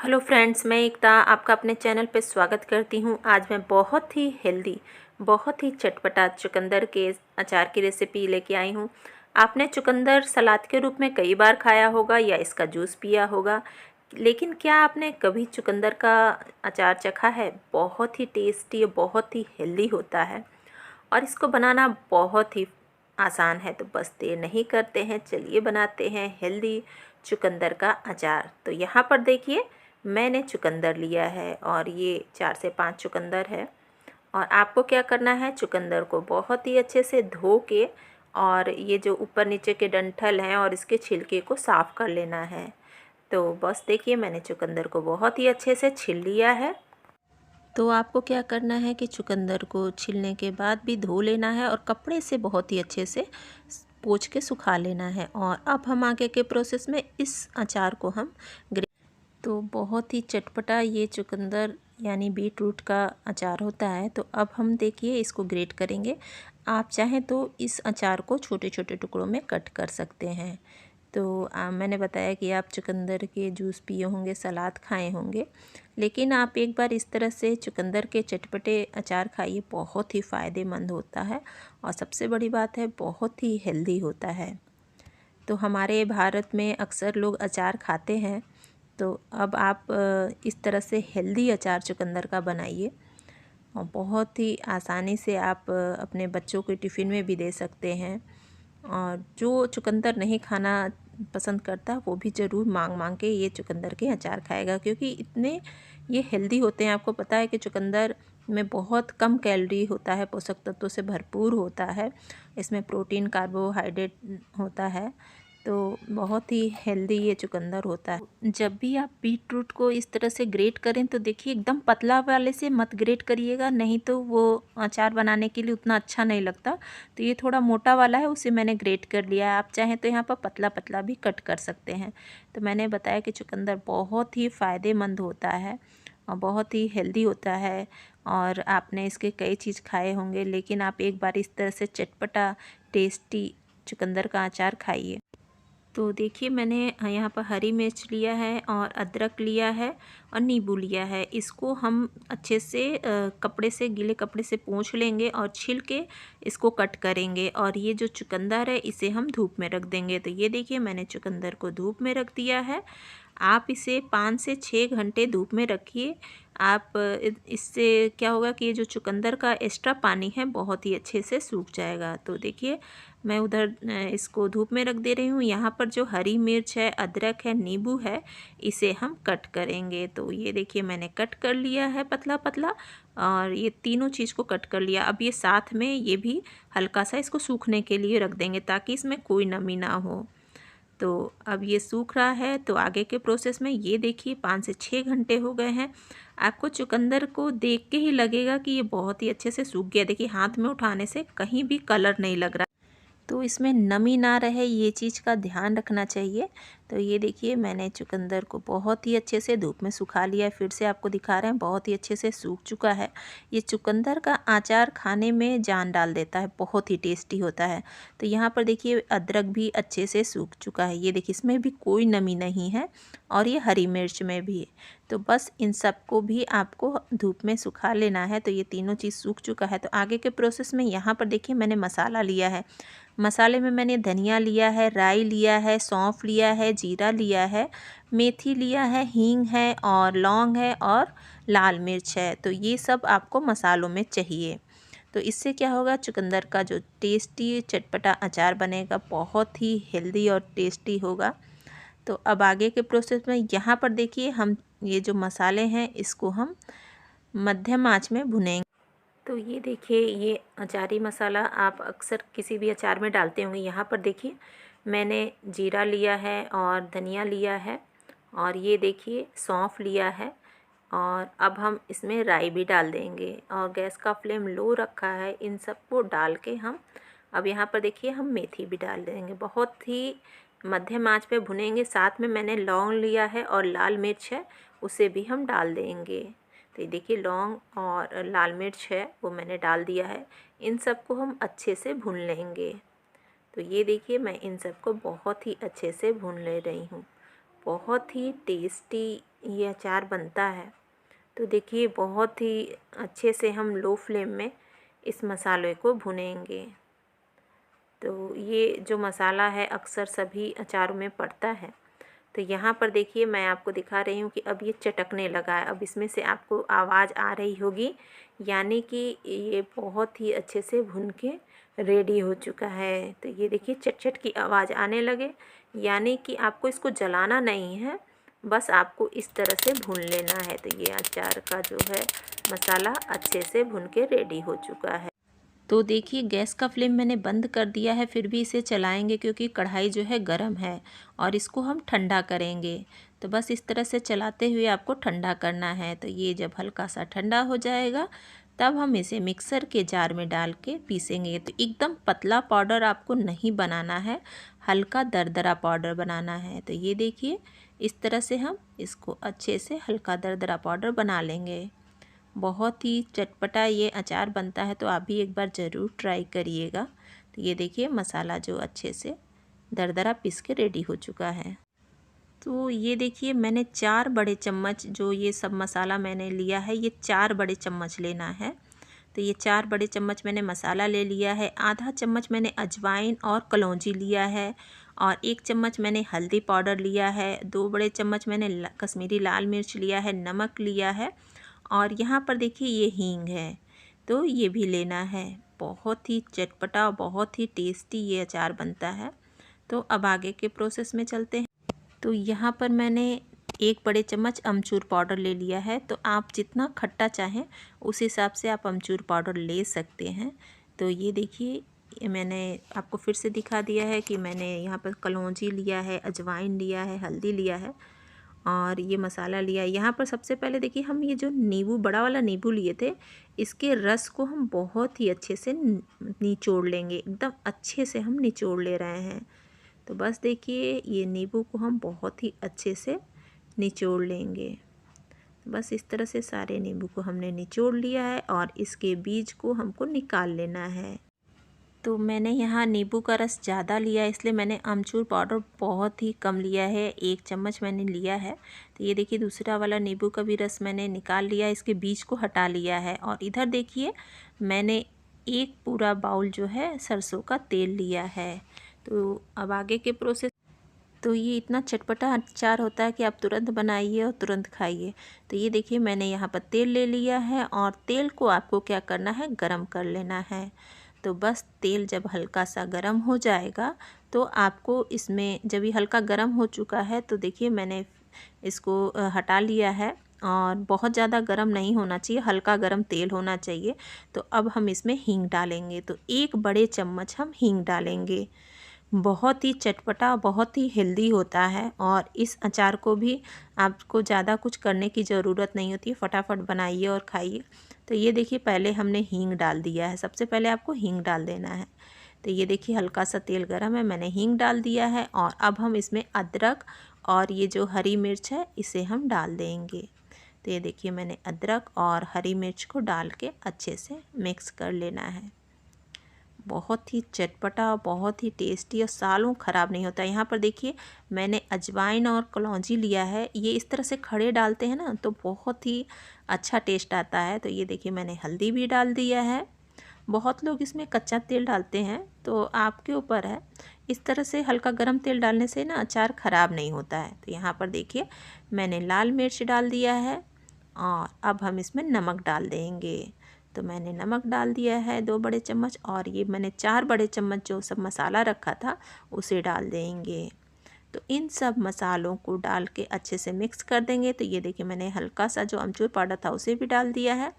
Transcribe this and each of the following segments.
Hello friends, मैं एकता आपका अपने चैनल पे स्वागत करती हूँ। आज मैं बहुत ही हेल्दी, बहुत ही चटपटा चुकंदर के अचार की रेसिपी लेके आई हूँ। आपने चुकंदर सलाद के रूप में कई बार खाया होगा या इसका जूस पिया होगा, लेकिन क्या आपने कभी चुकंदर का अचार चखा है? बहुत ही टेस्टी, बहुत ही हेल्दी होता है और इसको बनाना बहुत ही आसान है। तो बस देर नहीं करते हैं, चलिए बनाते हैं हेल्दी चुकंदर का अचार। तो यहाँ पर देखिए, मैंने चुकंदर लिया है और ये 4 से 5 चुकंदर है। और आपको क्या करना है, चुकंदर को बहुत ही अच्छे से धो के और ये जो ऊपर नीचे के डंठल हैं और इसके छिलके को साफ़ कर लेना है। तो बस देखिए, मैंने चुकंदर को बहुत ही अच्छे से छील लिया है। तो आपको क्या करना है कि चुकंदर को छीलने के बाद भी धो लेना है और कपड़े से बहुत ही अच्छे से पोंछ के सुखा लेना है। और अब हम आगे के प्रोसेस में इस अचार को हम तो बहुत ही चटपटा ये चुकंदर यानी बीट रूट का अचार होता है। तो अब हम देखिए इसको ग्रेट करेंगे। आप चाहें तो इस अचार को छोटे छोटे टुकड़ों में कट कर सकते हैं। तो मैंने बताया कि आप चुकंदर के जूस पिए होंगे, सलाद खाए होंगे, लेकिन आप एक बार इस तरह से चुकंदर के चटपटे अचार खाइए, बहुत ही फ़ायदेमंद होता है और सबसे बड़ी बात है बहुत ही हेल्दी होता है। तो हमारे भारत में अक्सर लोग अचार खाते हैं। तो अब आप इस तरह से हेल्दी अचार चुकंदर का बनाइए और बहुत ही आसानी से आप अपने बच्चों के टिफ़िन में भी दे सकते हैं। और जो चुकंदर नहीं खाना पसंद करता वो भी ज़रूर मांग मांग के ये चुकंदर के अचार खाएगा, क्योंकि इतने ये हेल्दी होते हैं। आपको पता है कि चुकंदर में बहुत कम कैलोरी होता है, पोषक तत्वों से भरपूर होता है। इसमें प्रोटीन, कार्बोहाइड्रेट होता है, तो बहुत ही हेल्दी ये चुकंदर होता है। जब भी आप बीट रूट को इस तरह से ग्रेट करें तो देखिए एकदम पतला वाले से मत ग्रेट करिएगा, नहीं तो वो अचार बनाने के लिए उतना अच्छा नहीं लगता। तो ये थोड़ा मोटा वाला है, उसे मैंने ग्रेट कर लिया है। आप चाहें तो यहाँ पर पतला पतला भी कट कर सकते हैं। तो मैंने बताया कि चुकंदर बहुत ही फ़ायदेमंद होता है और बहुत ही हेल्दी होता है। और आपने इसके कई चीज़ खाए होंगे, लेकिन आप एक बार इस तरह से चटपटा टेस्टी चुकंदर का अचार खाइए। तो देखिए, मैंने यहाँ पर हरी मिर्च लिया है और अदरक लिया है और नींबू लिया है। इसको हम अच्छे से कपड़े से, गीले कपड़े से पोंछ लेंगे और छील के इसको कट करेंगे। और ये जो चुकंदर है इसे हम धूप में रख देंगे। तो ये देखिए, मैंने चुकंदर को धूप में रख दिया है। आप इसे 5 से 6 घंटे धूप में रखिए। आप इससे क्या होगा कि ये जो चुकंदर का एक्स्ट्रा पानी है बहुत ही अच्छे से सूख जाएगा। तो देखिए, मैं उधर इसको धूप में रख दे रही हूँ। यहाँ पर जो हरी मिर्च है, अदरक है, नींबू है, इसे हम कट करेंगे। तो ये देखिए, मैंने कट कर लिया है पतला पतला और ये तीनों चीज़ को कट कर लिया। अब ये साथ में ये भी हल्का सा इसको सूखने के लिए रख देंगे ताकि इसमें कोई नमी ना हो। तो अब ये सूख रहा है। तो आगे के प्रोसेस में ये देखिए 5 से 6 घंटे हो गए हैं। आपको चुकंदर को देख के ही लगेगा कि ये बहुत ही अच्छे से सूख गया। देखिए, हाथ में उठाने से कहीं भी कलर नहीं लग रहा, तो इसमें नमी ना रहे, ये चीज़ का ध्यान रखना चाहिए। तो ये देखिए, मैंने चुकंदर को बहुत ही अच्छे से धूप में सुखा लिया है। फिर से आपको दिखा रहे हैं, बहुत ही अच्छे से सूख चुका है। ये चुकंदर का अचार खाने में जान डाल देता है, बहुत ही टेस्टी होता है। तो यहाँ पर देखिए, अदरक भी अच्छे से सूख चुका है। ये देखिए, इसमें भी कोई नमी नहीं है और ये हरी मिर्च में भी। तो बस इन सबको भी आपको धूप में सुखा लेना है। तो ये तीनों चीज़ सूख चुका है। तो आगे के प्रोसेस में यहाँ पर देखिए, मैंने मसाला लिया है। मसाले में मैंने धनिया लिया है, राई लिया है, सौंफ लिया है, जीरा लिया है, मेथी लिया है, हींग है और लौंग है और लाल मिर्च है। तो ये सब आपको मसालों में चाहिए। तो इससे क्या होगा, चुकंदर का जो टेस्टी चटपटा अचार बनेगा बहुत ही हेल्दी और टेस्टी होगा। तो अब आगे के प्रोसेस में यहाँ पर देखिए, हम ये जो मसाले हैं इसको हम मध्यम आंच में भुनेंगे। तो ये देखिए, ये अचारी मसाला आप अक्सर किसी भी अचार में डालते होंगे। यहाँ पर देखिए, मैंने जीरा लिया है और धनिया लिया है और ये देखिए सौंफ लिया है। और अब हम इसमें राई भी डाल देंगे और गैस का फ्लेम लो रखा है। इन सबको डाल के हम अब यहाँ पर देखिए, हम मेथी भी डाल देंगे। बहुत ही मध्यम आंच पे भुनेंगे। साथ में मैंने लौंग लिया है और लाल मिर्च है, उसे भी हम डाल देंगे। तो ये देखिए, लौंग और लाल मिर्च है वो मैंने डाल दिया है। इन सबको हम अच्छे से भून लेंगे। तो ये देखिए, मैं इन सबको बहुत ही अच्छे से भून ले रही हूँ। बहुत ही टेस्टी ये अचार बनता है। तो देखिए बहुत ही अच्छे से हम लो फ्लेम में इस मसाले को भुनेंगे। तो ये जो मसाला है अक्सर सभी अचारों में पड़ता है। तो यहाँ पर देखिए मैं आपको दिखा रही हूँ कि अब ये चटकने लगा है। अब इसमें से आपको आवाज़ आ रही होगी, यानी कि ये बहुत ही अच्छे से भुन के रेडी हो चुका है। तो ये देखिए चट चट की आवाज़ आने लगे, यानी कि आपको इसको जलाना नहीं है, बस आपको इस तरह से भून लेना है। तो ये अचार का जो है मसाला अच्छे से भुन के रेडी हो चुका है। तो देखिए गैस का फ्लेम मैंने बंद कर दिया है, फिर भी इसे चलाएंगे क्योंकि कढ़ाई जो है गर्म है और इसको हम ठंडा करेंगे। तो बस इस तरह से चलाते हुए आपको ठंडा करना है। तो ये जब हल्का सा ठंडा हो जाएगा तब हम इसे मिक्सर के जार में डाल के पीसेंगे। तो एकदम पतला पाउडर आपको नहीं बनाना है, हल्का दरदरा पाउडर बनाना है। तो ये देखिए इस तरह से हम इसको अच्छे से हल्का दरदरा पाउडर बना लेंगे। बहुत ही चटपटा ये अचार बनता है, तो आप भी एक बार ज़रूर ट्राई करिएगा। तो ये देखिए मसाला जो अच्छे से दरदरा पीस के रेडी हो चुका है। तो ये देखिए मैंने 4 बड़े चम्मच जो ये सब मसाला मैंने लिया है, ये 4 बड़े चम्मच लेना है। तो ये 4 बड़े चम्मच मैंने मसाला ले लिया है। आधा चम्मच मैंने अजवाइन और कलौंजी लिया है और 1 चम्मच मैंने हल्दी पाउडर लिया है। 2 बड़े चम्मच मैंने कश्मीरी लाल मिर्च लिया है, नमक लिया है और यहाँ पर देखिए ये हींग है, तो ये भी लेना है। बहुत ही चटपटा, बहुत ही टेस्टी ये अचार बनता है। तो अब आगे के प्रोसेस में चलते हैं। तो यहाँ पर मैंने 1 बड़े चम्मच अमचूर पाउडर ले लिया है। तो आप जितना खट्टा चाहें उस हिसाब से आप अमचूर पाउडर ले सकते हैं। तो ये देखिए मैंने आपको फिर से दिखा दिया है कि मैंने यहाँ पर कलौंजी लिया है, अजवाइन लिया है, हल्दी लिया है और ये मसाला लिया है। यहाँ पर सबसे पहले देखिए हम ये जो नींबू, बड़ा वाला नींबू लिए थे, इसके रस को हम बहुत ही अच्छे से निचोड़ लेंगे। एकदम अच्छे से हम निचोड़ ले रहे हैं। तो बस देखिए ये नींबू को हम बहुत ही अच्छे से निचोड़ लेंगे। बस इस तरह से सारे नींबू को हमने निचोड़ लिया है और इसके बीज को हमको निकाल लेना है। तो मैंने यहाँ नींबू का रस ज़्यादा लिया, इसलिए मैंने अमचूर पाउडर बहुत ही कम लिया है, 1 चम्मच मैंने लिया है। तो ये देखिए दूसरा वाला नींबू का भी रस मैंने निकाल लिया, इसके बीज को हटा लिया है। और इधर देखिए मैंने 1 पूरा बाउल जो है सरसों का तेल लिया है। तो अब आगे के प्रोसेस। तो ये इतना चटपटा अचार होता है कि आप तुरंत बनाइए और तुरंत खाइए। तो ये देखिए मैंने यहाँ पर तेल ले लिया है और तेल को आपको क्या करना है, गरम कर लेना है। तो बस तेल जब हल्का सा गरम हो जाएगा तो आपको इसमें, जब ये हल्का गरम हो चुका है तो देखिए मैंने इसको हटा लिया है और बहुत ज़्यादा गरम नहीं होना चाहिए, हल्का गरम तेल होना चाहिए। तो अब हम इसमें हींग डालेंगे। तो 1 बड़े चम्मच हम हींग डालेंगे। बहुत ही चटपटा, बहुत ही हेल्दी होता है और इस अचार को भी आपको ज़्यादा कुछ करने की ज़रूरत नहीं होती है, फटाफट बनाइए और खाइए। तो ये देखिए पहले हमने हींग डाल दिया है, सबसे पहले आपको हींग डाल देना है। तो ये देखिए हल्का सा तेल गरम है, मैंने हींग डाल दिया है और अब हम इसमें अदरक और ये जो हरी मिर्च है इसे हम डाल देंगे। तो ये देखिए मैंने अदरक और हरी मिर्च को डाल के अच्छे से मिक्स कर लेना है। बहुत ही चटपटा, बहुत ही टेस्टी और सालों ख़राब नहीं होता। यहाँ पर देखिए मैंने अजवाइन और कलौंजी लिया है, ये इस तरह से खड़े डालते हैं ना तो बहुत ही अच्छा टेस्ट आता है। तो ये देखिए मैंने हल्दी भी डाल दिया है। बहुत लोग इसमें कच्चा तेल डालते हैं, तो आपके ऊपर है। इस तरह से हल्का गरम तेल डालने से ना अचार ख़राब नहीं होता है। तो यहाँ पर देखिए मैंने लाल मिर्च डाल दिया है और अब हम इसमें नमक डाल देंगे। तो मैंने नमक डाल दिया है 2 बड़े चम्मच और ये मैंने 4 बड़े चम्मच जो सब मसाला रखा था उसे डाल देंगे। तो इन सब मसालों को डाल के अच्छे से मिक्स कर देंगे। तो ये देखिए मैंने हल्का सा जो अमचूर पाउडर था उसे भी डाल दिया है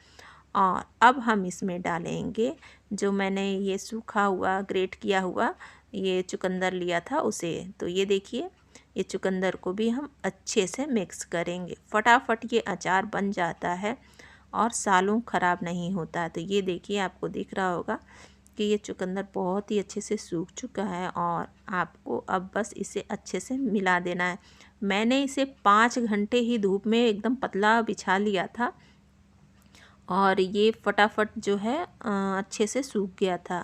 और अब हम इसमें डालेंगे जो मैंने ये सूखा हुआ, ग्रेट किया हुआ ये चुकंदर लिया था उसे। तो ये देखिए ये चुकंदर को भी हम अच्छे से मिक्स करेंगे। फटाफट ये अचार बन जाता है और सालों ख़राब नहीं होता। तो ये देखिए आपको दिख रहा होगा कि ये चुकंदर बहुत ही अच्छे से सूख चुका है और आपको अब बस इसे अच्छे से मिला देना है। मैंने इसे 5 घंटे ही धूप में एकदम पतला बिछा लिया था और ये फटाफट जो है अच्छे से सूख गया था।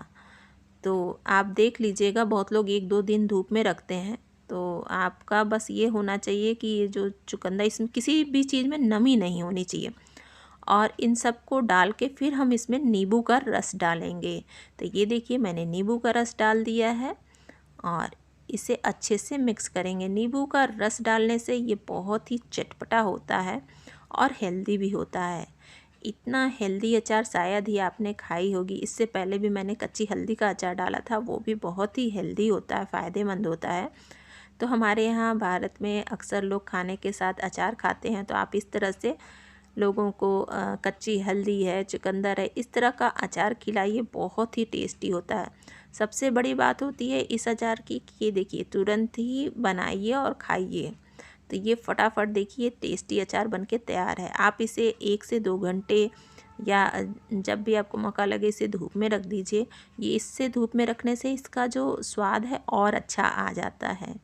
तो आप देख लीजिएगा, बहुत लोग 1-2 दिन धूप में रखते हैं, तो आपका बस ये होना चाहिए कि ये जो चुकंदर, इसमें किसी भी चीज़ में नमी नहीं होनी चाहिए। और इन सब को डाल के फिर हम इसमें नींबू का रस डालेंगे। तो ये देखिए मैंने नींबू का रस डाल दिया है और इसे अच्छे से मिक्स करेंगे। नींबू का रस डालने से ये बहुत ही चटपटा होता है और हेल्दी भी होता है। इतना हेल्दी अचार शायद ही आपने खाई होगी। इससे पहले भी मैंने कच्ची हल्दी का अचार डाला था, वो भी बहुत ही हेल्दी होता है, फ़ायदेमंद होता है। तो हमारे यहाँ भारत में अक्सर लोग खाने के साथ अचार खाते हैं, तो आप इस तरह से लोगों को कच्ची हल्दी है, चुकंदर है, इस तरह का अचार खिलाइए, बहुत ही टेस्टी होता है। सबसे बड़ी बात होती है इस अचार की कि ये देखिए तुरंत ही बनाइए और खाइए। तो ये फटाफट देखिए टेस्टी अचार बनके तैयार है। आप इसे 1 से 2 घंटे या जब भी आपको मौका लगे इसे धूप में रख दीजिए। ये इससे धूप में रखने से इसका जो स्वाद है और अच्छा आ जाता है।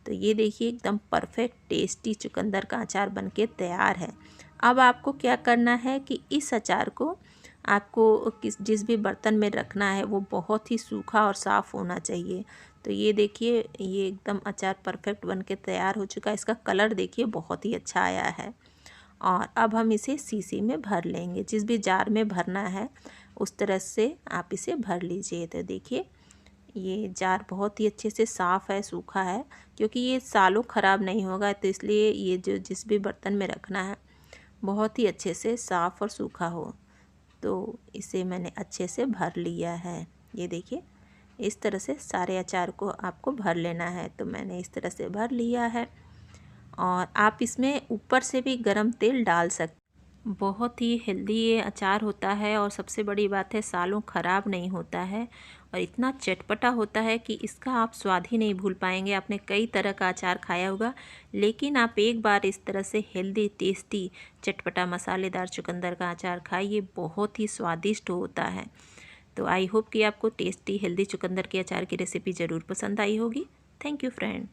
तो ये देखिए एकदम परफेक्ट टेस्टी चुकंदर का अचार बनके तैयार है। अब आपको क्या करना है कि इस अचार को आपको जिस भी बर्तन में रखना है वो बहुत ही सूखा और साफ़ होना चाहिए। तो ये देखिए ये एकदम अचार परफेक्ट बनके तैयार हो चुका है। इसका कलर देखिए बहुत ही अच्छा आया है। और अब हम इसे शीशी में भर लेंगे। जिस भी जार में भरना है उस तरह से आप इसे भर लीजिए। तो देखिए ये जार बहुत ही अच्छे से साफ़ है, सूखा है, क्योंकि ये सालों ख़राब नहीं होगा। तो इसलिए ये जो जिस भी बर्तन में रखना है बहुत ही अच्छे से साफ़ और सूखा हो। तो इसे मैंने अच्छे से भर लिया है। ये देखिए इस तरह से सारे अचार को आपको भर लेना है। तो मैंने इस तरह से भर लिया है और आप इसमें ऊपर से भी गरम तेल डाल सकते। बहुत ही हेल्दी ये अचार होता है और सबसे बड़ी बात है सालों ख़राब नहीं होता है और इतना चटपटा होता है कि इसका आप स्वाद ही नहीं भूल पाएंगे। आपने कई तरह का अचार खाया होगा, लेकिन आप एक बार इस तरह से हेल्दी टेस्टी चटपटा मसालेदार चुकंदर का अचार खाइए, बहुत ही स्वादिष्ट होता है। तो आई होप कि आपको टेस्टी हेल्दी चुकंदर के अचार की रेसिपी ज़रूर पसंद आई होगी। Thank you friend.